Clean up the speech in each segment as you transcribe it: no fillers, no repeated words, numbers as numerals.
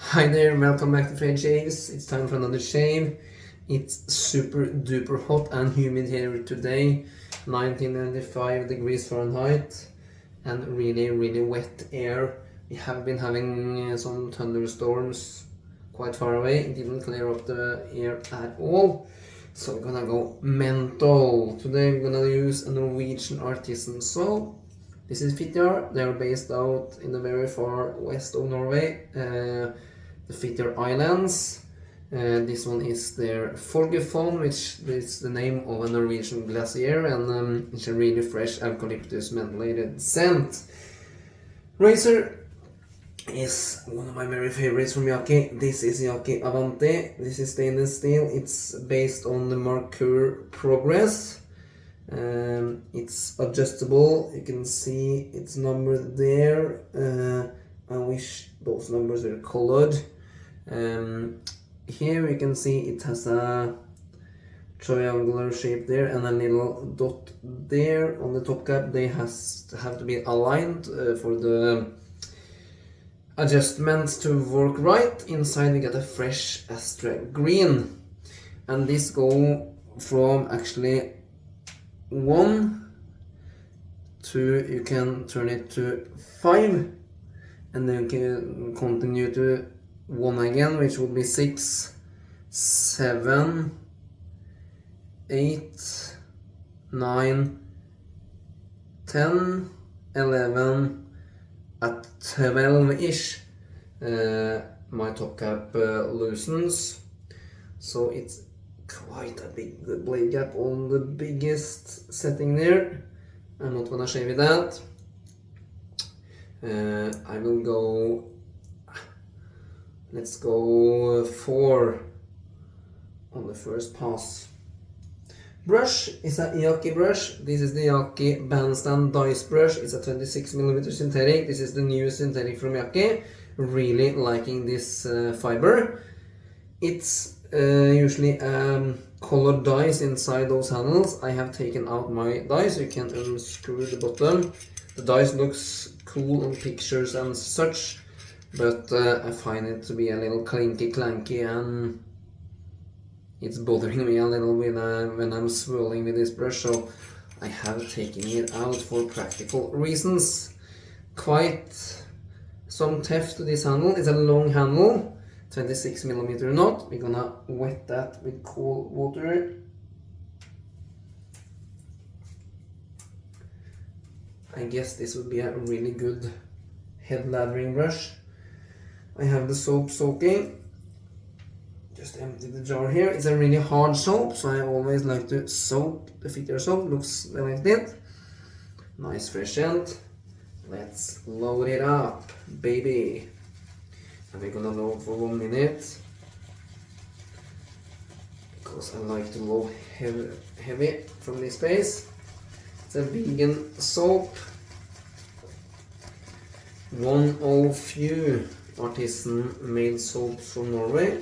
Hi there, welcome back to Fred Shaves. It's time for another shave. It's super duper hot and humid here today, 1995 degrees Fahrenheit, and really wet air. We have been having some thunderstorms quite far away. It didn't clear up the air at all. So we're gonna go mental. Today we're gonna use a Norwegian artisan soap. This is Fitjar. They're based out in the very far west of Norway, the Fitjar Islands. This one is their Folgefonn, which is the name of a Norwegian glacier, and it's a really fresh eucalyptus mentholated scent. Razor is one of my very favorites from Yaqi. This is Yaqi Avanti. This is stainless steel. It's based on the Marker Progress. It's adjustable. You can see it's numbered there. I wish those numbers were colored. Here you can see it has a triangular shape there and a little dot there on the top cap. They have to be aligned for the adjustments to work right. Inside we get a fresh Astra green, and this go from actually 1 to, you can turn it to 5, and then you can continue to 1 again, which would be 6, 7, 8, 9, 10, 11, at 12-ish. My top cap loosens, so it's quite a big blade gap on the biggest setting there. I'm not gonna shave with that. I will go, let's go 4 on the first pass. Brush is a Yaqi brush. This is the Yaqi Bandstand Dice brush. It's a 26mm synthetic. This is the new synthetic from Yaqi. Really liking this fiber. It's usually colored dice inside those handles. I have taken out my dice. You can unscrew the bottom. The dice looks cool on pictures and such, but I find it to be a little clanky, and it's bothering me a little bit when I'm swirling with this brush, so I have taken it out for practical reasons. Quite some heft to this handle. It's a long handle, 26mm knot. We're gonna wet that with cold water. I guess this would be a really good head lathering brush. I have the soap soaking. Just empty the jar here. It's a really hard soap, so I always like to soak the Fitjar soap. Looks like that. Nice fresh scent. Let's load it up, baby. And we're gonna load for 1 minute, because I like to load heavy from this space. It's a vegan soap, one of few artisan made soaps from Norway.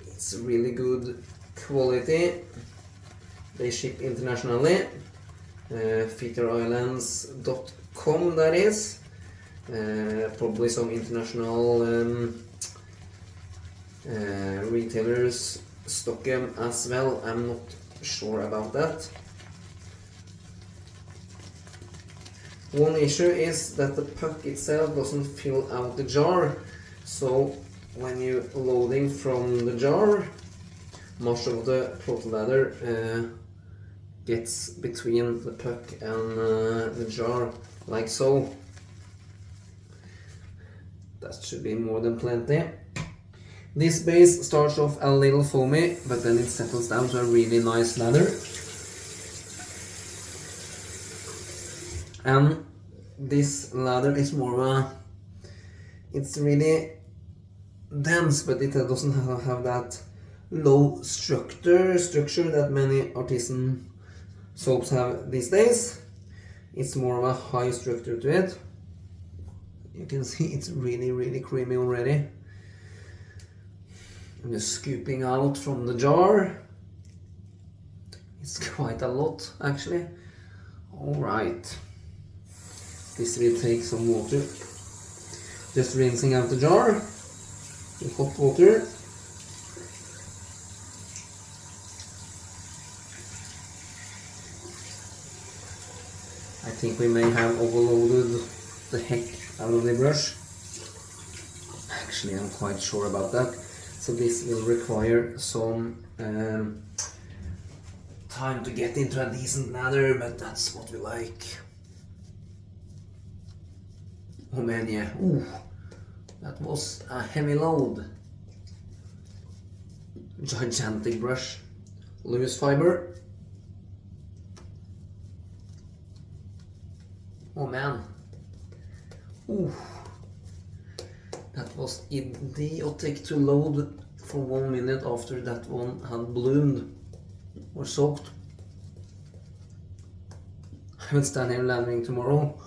It's really good quality. They ship internationally. FitjarIslands.com, that is. Probably some international retailers stock them as well. I'm not sure about that. One issue is that the puck itself doesn't fill out the jar, so when you're loading from the jar, much of the throttle ladder gets between the puck and the jar, like so. That should be more than plenty. This base starts off a little foamy, but then it settles down to a really nice lather. And this lather is more of a, it's really dense, but it doesn't have that low structure that many artisan soaps have these days. It's more of a high structure to it. You can see it's really creamy already. I'm just scooping out from the jar. It's quite a lot, actually. Alright. This will take some water. Just rinsing out the jar. hot water. I think we may have overloaded the heck out of the brush. Actually, I'm quite sure about that. So this will require some time to get into a decent lather, but that's what we like. Oh man, yeah. Ooh, that was a heavy load. Gigantic brush. Loose fiber. Oh man. Ooh. That was idiotic to load for 1 minute after that one had bloomed or soaked. I will stand here lathering tomorrow.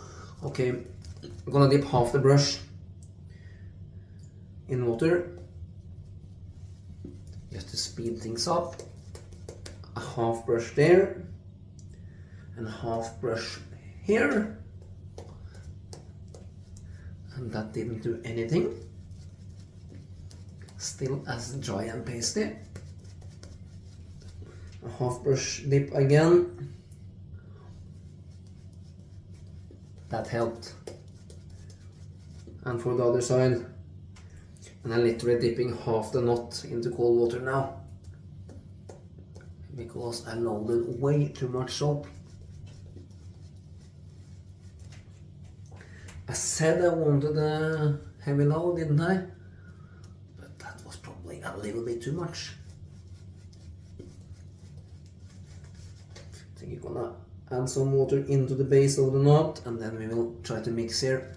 Okay, I'm gonna dip half the brush in water just to speed things up. A half brush there and a half brush here. And that didn't do anything. Still as dry and pasty. A half brush dip again. That helped. And for the other side, and I'm literally dipping half the knot into cold water now, because I loaded way too much soap. I said I wanted a heavy load, didn't I? But that was probably a little bit too much. I think you're gonna add some water into the base of the knot, and then we will try to mix here.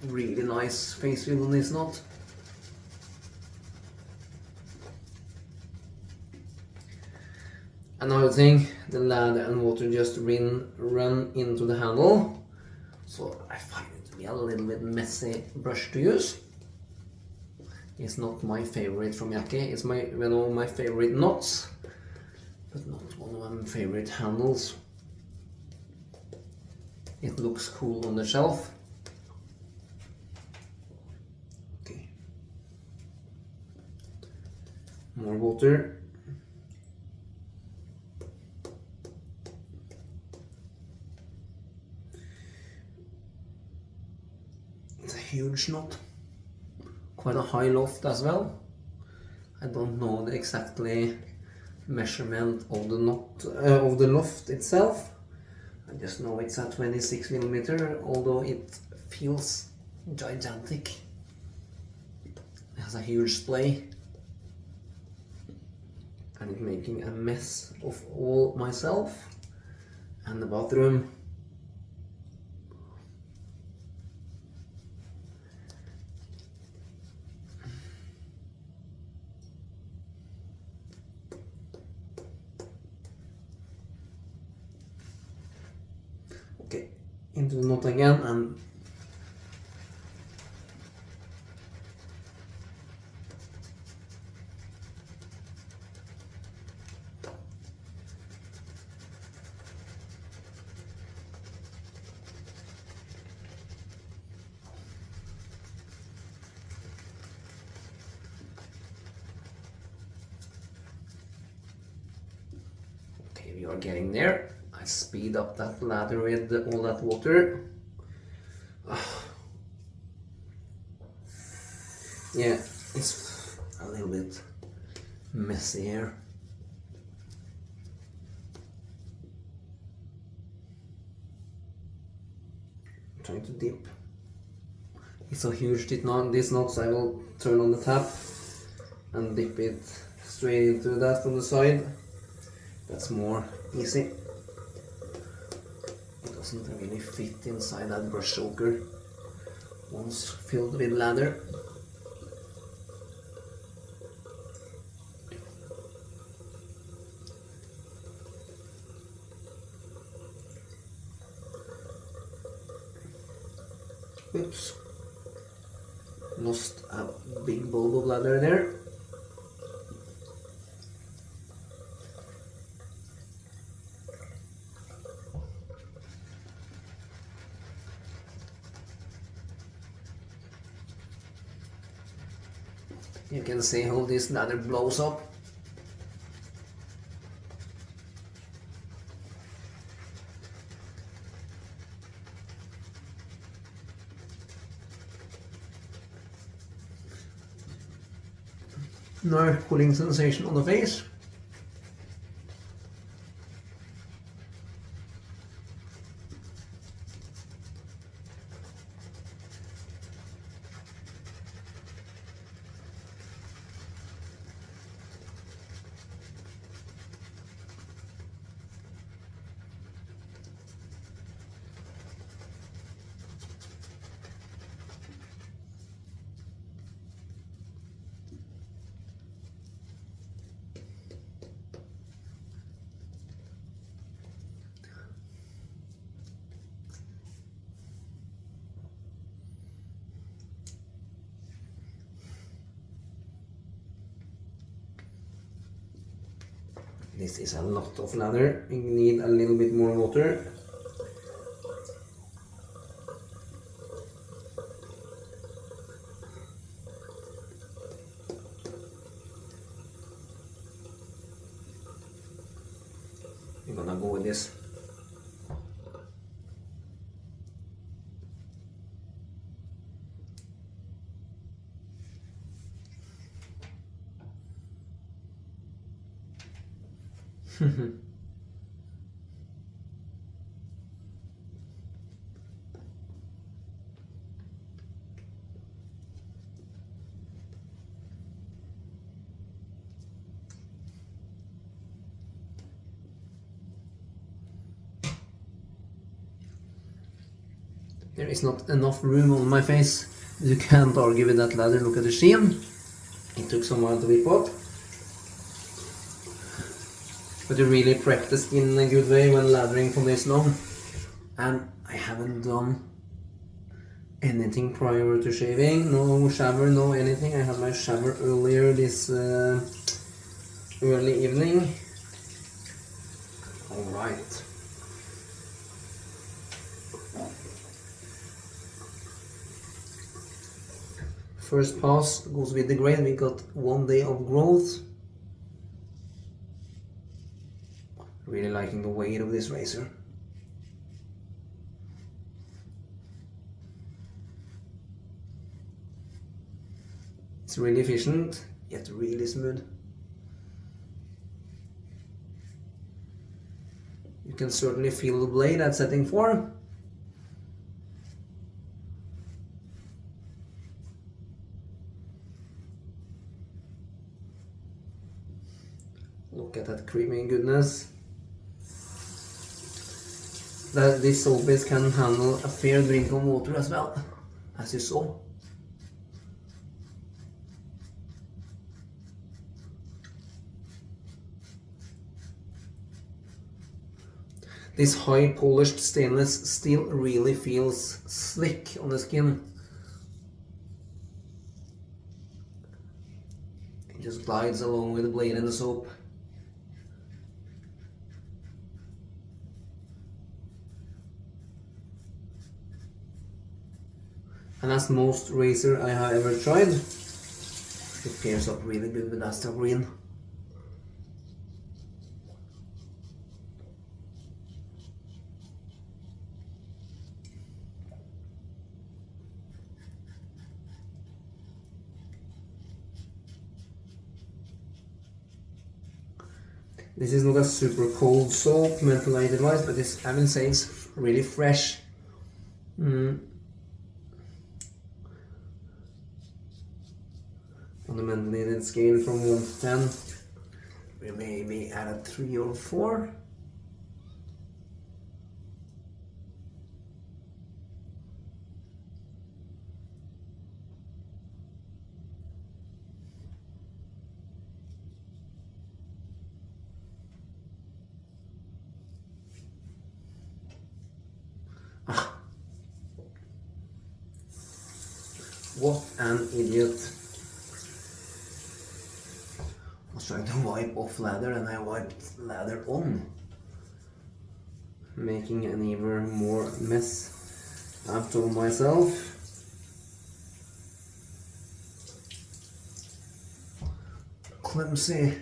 Really nice face feel on this knot. Another thing, the lather and water just run into the handle, so I find it to be a little bit messy brush to use. It's not my favorite from Yaqi. It's one of my favorite knots, but not one of my favorite handles. It looks cool on the shelf. Okay. More water. It's a huge knot. Quite a high loft as well. I don't know the exactly measurement of the knot of the loft itself. I just know it's a 26 millimeter, although it feels gigantic. It has a huge splay, and it's making a mess of all myself and the bathroom. Okay, into the knot again, and okay, we are getting there. I speed up that lather with all that water. Yeah, it's a little bit messy here. I'm trying to dip. It's so huge this knot, so I will turn on the tap and dip it straight into that from the side. That's more easy. It doesn't really fit inside that brush soaker once filled with lather. Oops, lost a big bulb of lather there. You can see how this ladder blows up. No cooling sensation on the face. This is a lot of ladder. We need a little bit more water. We're gonna go with this. There is not enough room on my face. You can't argue with that ladder. Look at the sheen. It took some while to whip up. But you really prep the skin in a good way when lathering for this long. And I haven't done anything prior to shaving. No shower, no anything. I had my shower earlier this early evening. Alright. First pass goes with the grain. We got 1 day of growth. Really liking the weight of this razor. It's really efficient, yet really smooth. You can certainly feel the blade at setting 4. Look at that creamy goodness. This soap base can handle a fair drink of water as well, as you saw. This high polished stainless steel really feels slick on the skin. It just glides along with the blade and the soap. And as most razor I have ever tried, it pairs up really good with Astra green. This is not a super cold soap, mentholated wise, but this, I will say, it's really fresh. On the mentholated scale from 1 to 10, we maybe add a 3 or 4. What an idiot. I was trying to wipe off lather and I wiped lather on, making an even more mess after myself. clumsy.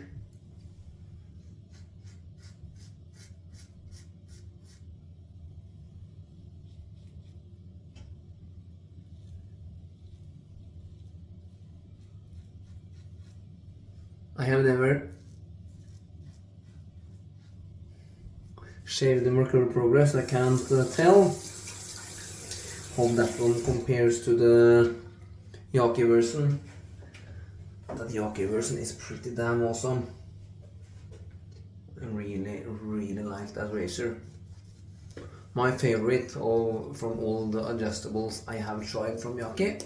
I have never shaved the Mercury Progress. I can't tell how that one compares to the Yaqi version. That Yaqi version is pretty damn awesome. I really like that razor. My favorite from all the adjustables I have tried from Yaqi.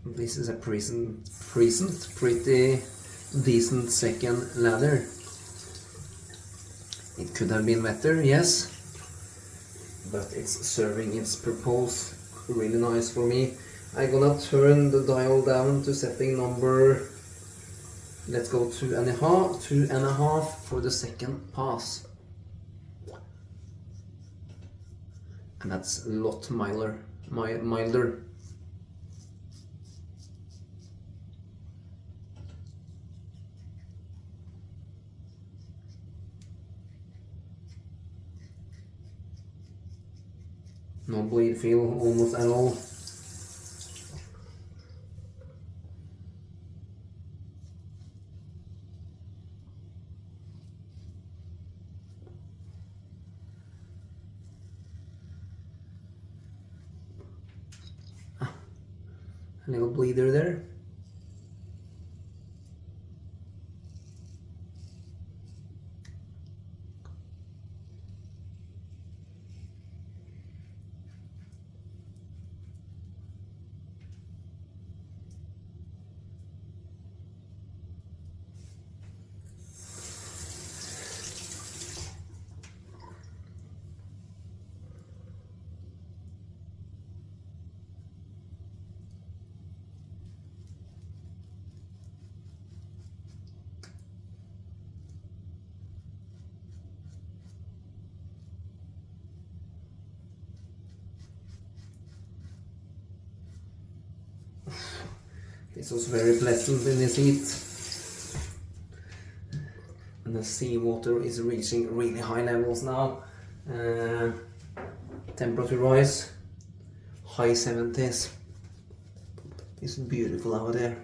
This is a pretty decent second ladder. It could have been better, yes, but it's serving its purpose really nice for me. I'm gonna turn the dial down to setting number, let's go 2.5 for the second pass. And that's a lot milder. No bleed feel almost at all. A little bleeder there. This was very pleasant in this heat. And the seawater is reaching really high levels now. Temperature rise, high 70s. It's beautiful out there.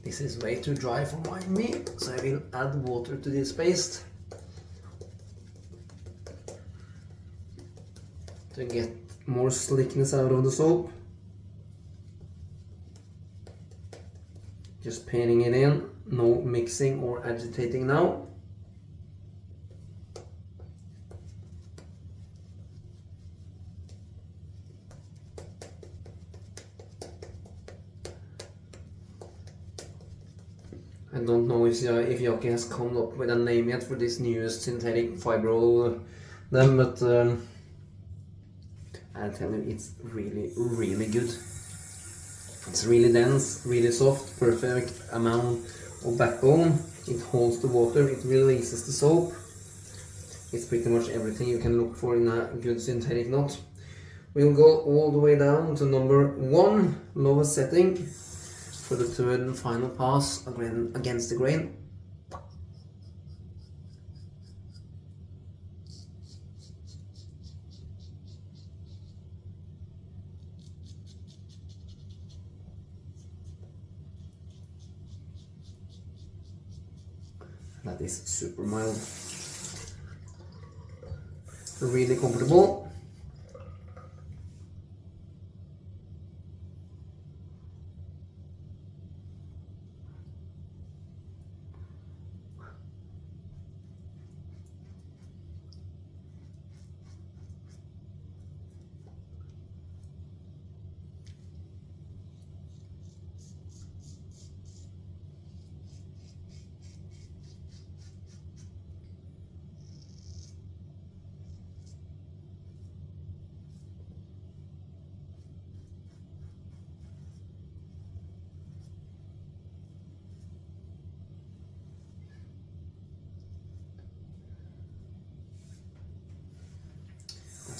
This is way too dry for me, so I will add water to this paste to get more slickness out of the soap. Just painting it in, no mixing or agitating now. I don't know if Yaqi has come up with a name yet for this newest synthetic fiber but I'll tell you, it's really good. It's really dense, really soft, perfect amount of backbone. It holds the water, it releases the soap. It's pretty much everything you can look for in a good synthetic knot. We'll go all the way down to number 1, lowest setting, for the third and final pass against the grain. That is super mild. Really comfortable.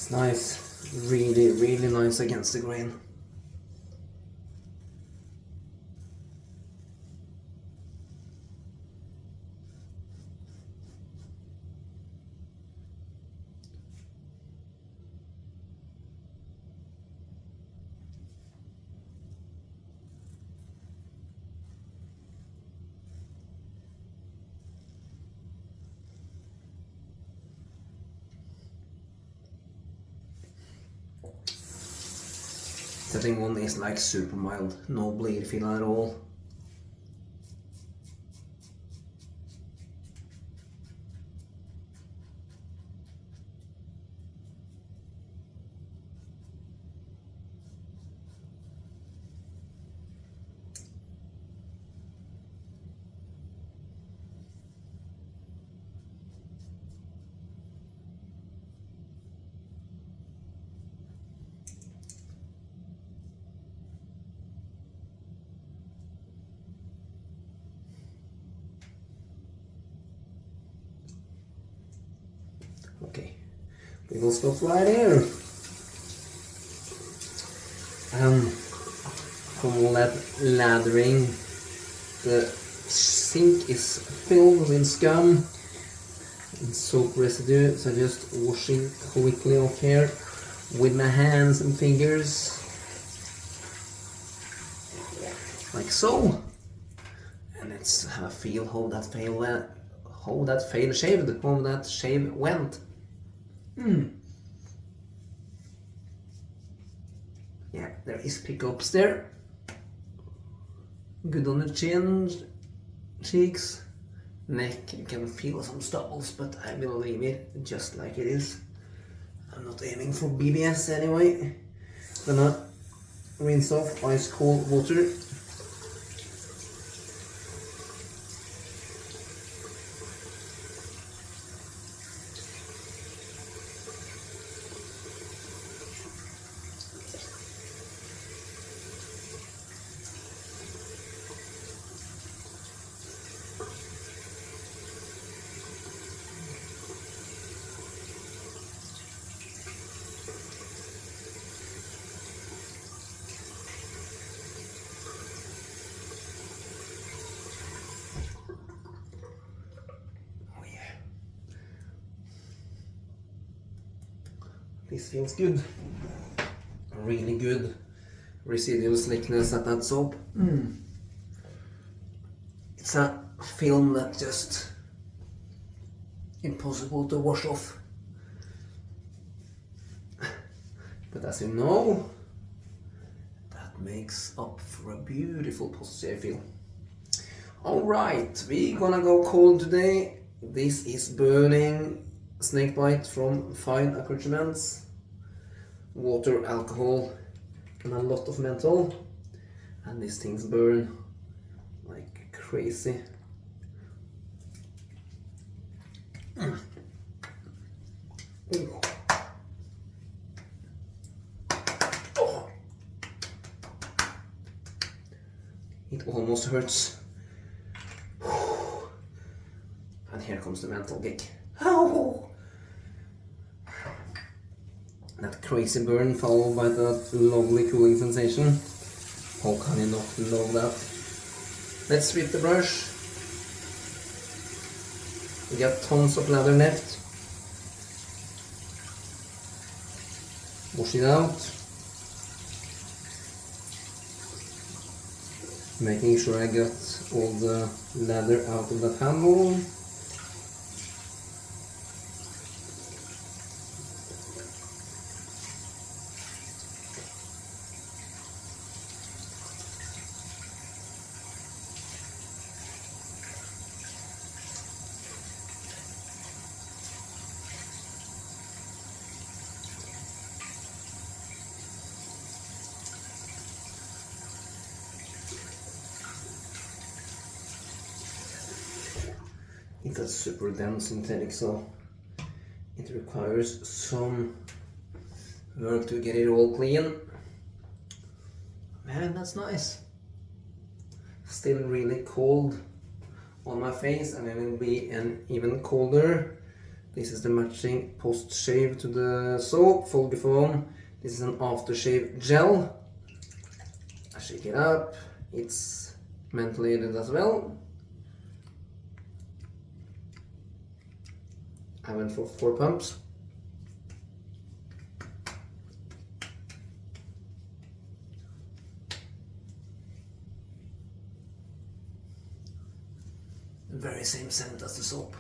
It's nice, really, really nice against the grain. Setting 1 is like super mild, no bleed feel at all. Okay, we will stop right here. From lathering, the sink is filled with scum and soap residue, so just washing quickly off here with my hands and fingers, like so. And let's have a feel how that fail shaved, how that shave went. Yeah, there is pickups there. Good on the chin, cheeks, neck. You can feel some stubbles, but I will leave it just like it is. I'm not aiming for BBS anyway. Gonna rinse off ice cold water. This feels good, really good residual slickness at that soap. It's a film that just impossible to wash off. But as you know, that makes up for a beautiful post-shave feel. Alright, we're gonna go cold today. This is burning snakebite from fine accoutrements, water, alcohol, and a lot of menthol. And these things burn like crazy. Oh. It almost hurts. And here comes the menthol kick. Oh. That crazy burn followed by that lovely cooling sensation. How can you not love that? Let's sweep the brush. We got tons of lather left. Wash it out. Making sure I got all the lather out of that handle. It's a super dense synthetic, so it requires some work to get it all clean. Man, that's nice. Still really cold on my face, and it will be an even colder This is the matching post-shave to the soap, Folgefonn. This is an aftershave gel. I shake it up. It's mentholated as well. I went for 4 pumps. The very same scent as the soap.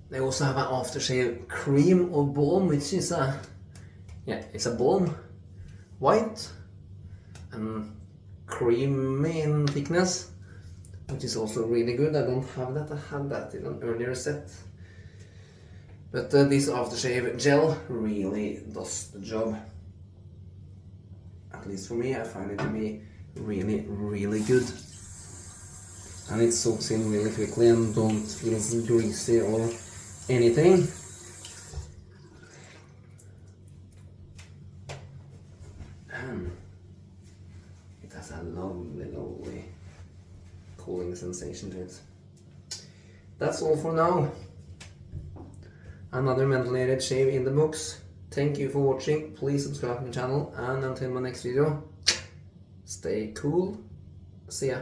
They also have an aftershave cream or balm, which is it's a balm, white and creamy in thickness, which is also really good. I don't have that, I had that in an earlier set. But this aftershave gel really does the job. At least for me, I find it to be really, really good. And it soaks in really quickly and don't feel greasy or anything. And it has a lovely cooling sensation to it. That's all for now. Another mentholated shave in the books. Thank you for watching. Please subscribe to the channel, and until my next video, stay cool. See ya.